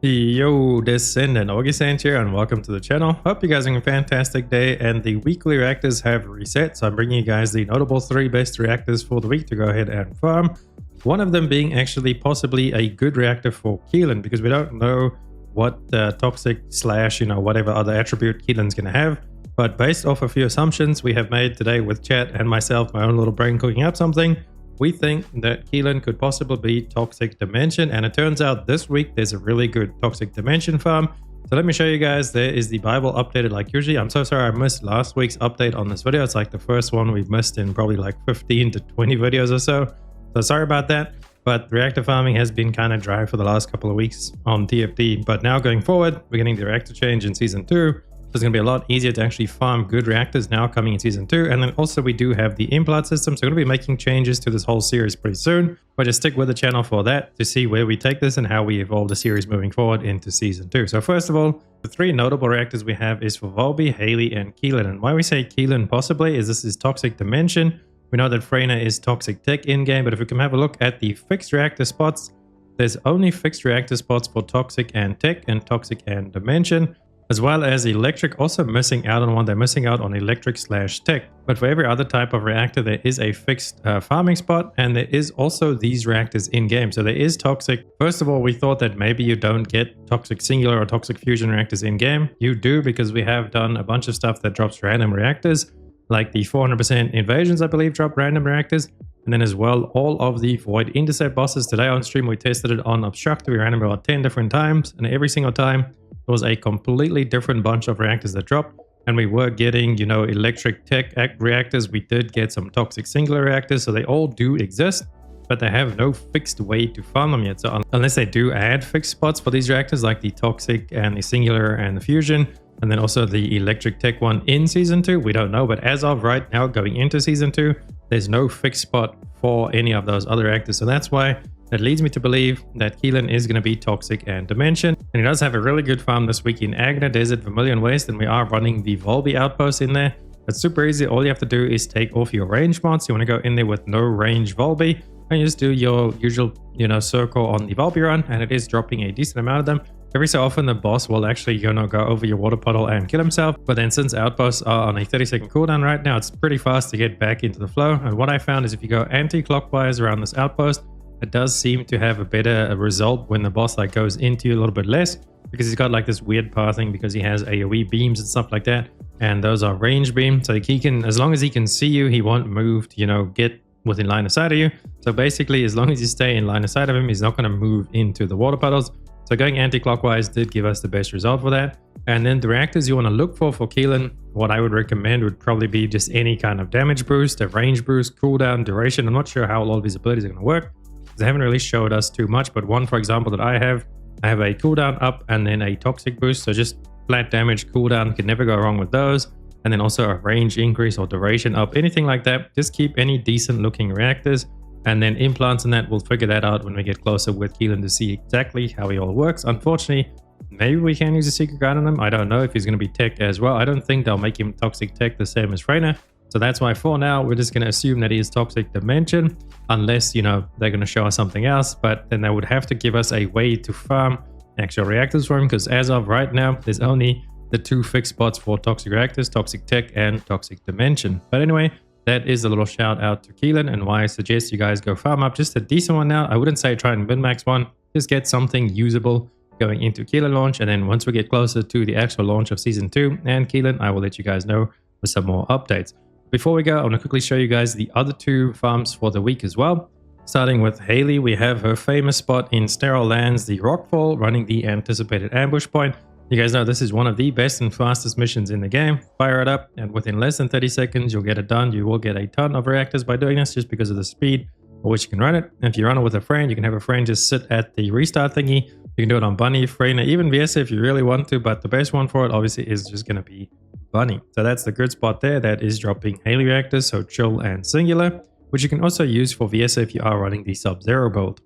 Yo, Descendant, Augiesaint here, and welcome to the channel. Hope you guys are having a fantastic day, and the weekly reactors have reset, so I'm bringing you guys the notable 3 best reactors for the week to go ahead and farm. One of them being actually possibly a good reactor for Keelan, because we don't know what toxic slash, whatever other attribute Keelan's going to have. But based off a few assumptions we have made today with chat and myself, my own little brain cooking up something, we think that Keelan could possibly be Toxic Dimension, and it turns out this week there's a really good Toxic Dimension farm. So let me show you guys. There is the Bible updated like usually. I'm so sorry I missed last week's update on this video. It's like the first one we've missed in probably like 15 to 20 videos or so. So sorry about that. But reactor farming has been kind of dry for the last couple of weeks on TFT. But now going forward, we're getting the reactor change in Season 2. So it's going to be a lot easier to actually farm good reactors now coming in Season 2. And then also we do have the implant system. So we're going to be making changes to this whole series pretty soon. But just stick with the channel for that to see where we take this and how we evolve the series moving forward into Season 2. So first of all, the 3 notable reactors we have is for Valby, Hailey, and Keelan. And why we say Keelan possibly is this is Toxic Dimension. We know that Freyna is Toxic Tech in-game, but if we can have a look at the fixed reactor spots, there's only fixed reactor spots for Toxic and Tech and Toxic and Dimension, as well as Electric also missing out on one. They're missing out on Electric slash Tech. But for every other type of reactor, there is a fixed farming spot, and there is also these reactors in-game. So there is Toxic. First of all, we thought that maybe you don't get Toxic Singular or Toxic Fusion reactors in-game. You do, because we have done a bunch of stuff that drops random reactors, like the 400% invasions, I believe, drop random reactors. And then as well, all of the Void Intercept bosses. Today on stream, we tested it on Obstruct. We ran them about 10 different times, and every single time, there was a completely different bunch of reactors that dropped. And we were getting, Electric Tech reactors. We did get some Toxic Singular reactors, so they all do exist, but they have no fixed way to farm them yet. So unless they do add fixed spots for these reactors, like the Toxic and the Singular and the Fusion, and then also the Electric Tech one in Season 2, we don't know. But as of right now, going into Season 2, there's no fixed spot for any of those other reactors. So that's why that leads me to believe that Keelan is going to be Toxic and Dimension. And he does have a really good farm this week in Agna, Desert, Vermilion Waste, and we are running the Valby outpost in there. It's super easy. All you have to do is take off your range mods. You want to go in there with no range Valby, and you just do your usual, circle on the Valby run, and it is dropping a decent amount of them. Every so often, the boss will actually, go over your water puddle and kill himself. But then since outposts are on a 30-second cooldown right now, it's pretty fast to get back into the flow. And what I found is if you go anti-clockwise around this outpost, it does seem to have a better result when the boss goes into you a little bit less, because he's got like this weird pathing because he has AoE beams and stuff like that. And those are range beam. So he can, as long as he can see you, he won't move to, get within line of sight of you. So basically, as long as you stay in line of sight of him, he's not going to move into the water puddles. So going anti-clockwise did give us the best result for that. And then the reactors you want to look for Keelan, what I would recommend would probably be just any kind of damage boost, a range boost, cooldown, duration. I'm not sure how all of these abilities are going to work, because they haven't really showed us too much. But one, for example, that I have a cooldown up and then a toxic boost. So just flat damage, cooldown, can never go wrong with those. And then also a range increase or duration up, anything like that. Just keep any decent looking reactors. And then implants and that, we'll figure that out when we get closer with Keelan to see exactly how he all works. Unfortunately, maybe we can use a secret guard on him. I don't know if he's going to be tech as well. I don't think they'll make him toxic tech the same as Freyna. So that's why for now, we're just going to assume that he is Toxic Dimension, unless, they're going to show us something else. But then they would have to give us a way to farm actual reactors for him, because as of right now, there's only the 2 fixed spots for Toxic Reactors, Toxic Tech and Toxic Dimension. But anyway, that is a little shout out to Keelan, and why I suggest you guys go farm up just a decent one now. I wouldn't say try and min-max one. Just get something usable going into Keelan launch, and then once we get closer to the actual launch of Season 2 and Keelan, I will let you guys know with some more updates. Before we go, I want to quickly show you guys the other 2 farms for the week as well. Starting with Hailey, we have her famous spot in Sterile Lands, the Rockfall, running the anticipated ambush point. You guys know this is one of the best and fastest missions in the game. Fire it up, and within less than 30 seconds, you'll get it done. You will get a ton of reactors by doing this, just because of the speed at which you can run it. And if you run it with a friend, you can have a friend just sit at the restart thingy. You can do it on Bunny, Freyna, even VS if you really want to, but the best one for it obviously is just going to be Bunny. So that's the good spot there. That is dropping Hailey reactors, so Chill and Singular, which you can also use for VS if you are running the Sub-Zero build.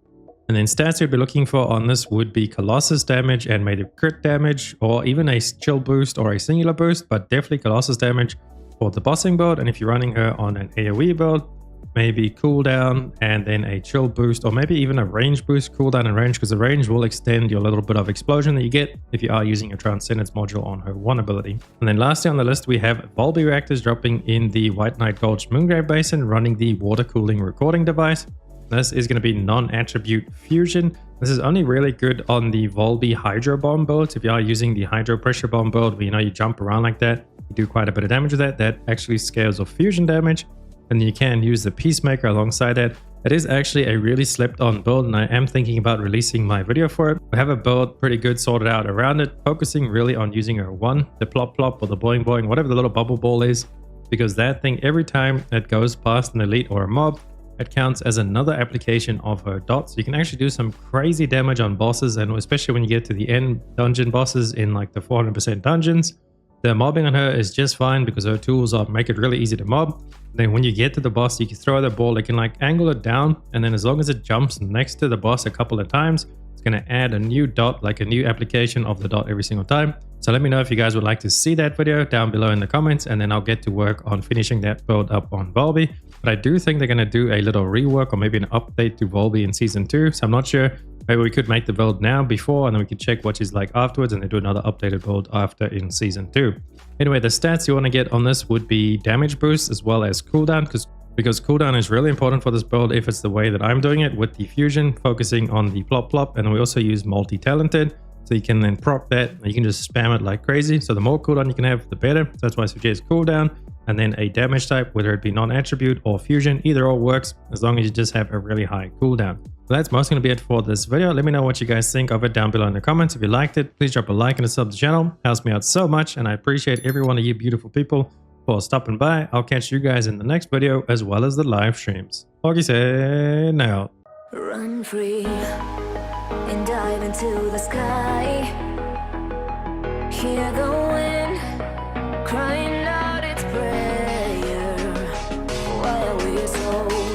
And then stats you'd be looking for on this would be Colossus damage and maybe crit damage, or even a Chill boost or a Singular boost, but definitely Colossus damage for the bossing build. And if you're running her on an AoE build, maybe cooldown, and then a chill boost, or maybe even a range boost, cooldown and range, because the range will extend your little bit of explosion that you get if you are using a Transcendence module on her 1 ability. And then lastly on the list, we have Valby Reactors dropping in the White Knight Gulch Moongrave Basin, running the water cooling recording device. This is going to be non-attribute fusion. This is only really good on the Valby Hydro Bomb builds. If you are using the Hydro Pressure Bomb build, where you jump around like that, you do quite a bit of damage with that. That actually scales off fusion damage. And you can use the Peacemaker alongside that. It is actually a really slept on build, and I am thinking about releasing my video for it. I have a build pretty good sorted out around it, focusing really on using her 1, the plop plop or the boing boing, whatever the little bubble ball is, because that thing, every time it goes past an elite or a mob, it counts as another application of her dots. You can actually do some crazy damage on bosses, and especially when you get to the end dungeon bosses in like the 400% dungeons. The mobbing on her is just fine because her tools make it really easy to mob. Then when you get to the boss, you can throw the ball, it can like angle it down, and then as long as it jumps next to the boss a couple of times, it's going to add a new dot, like a new application of the dot every single time. So let me know if you guys would like to see that video down below in the comments, and then I'll get to work on finishing that build up on Valby. But I do think they're going to do a little rework or maybe an update to Valby in Season 2, so I'm not sure. Maybe we could make the build now before, and then we could check what she's like afterwards, and then do another updated build after in Season 2. Anyway, the stats you want to get on this would be damage boost as well as cooldown, because cooldown is really important for this build if it's the way that I'm doing it with the fusion, focusing on the plop plop, and we also use multi-talented. So you can then proc that, and you can just spam it like crazy. So the more cooldown you can have, the better. So that's why I suggest cooldown, and then a damage type, whether it be non-attribute or fusion, either or works, as long as you just have a really high cooldown. So that's mostly going to be it for this video. Let me know what you guys think of it down below in the comments. If you liked it, please drop a like and a sub to the channel. It helps me out so much, and I appreciate every one of you beautiful people for stopping by. I'll catch you guys in the next video, as well as the live streams. Augiesaint out. Run free and dive into the sky. Hear the wind crying out its prayer while we're so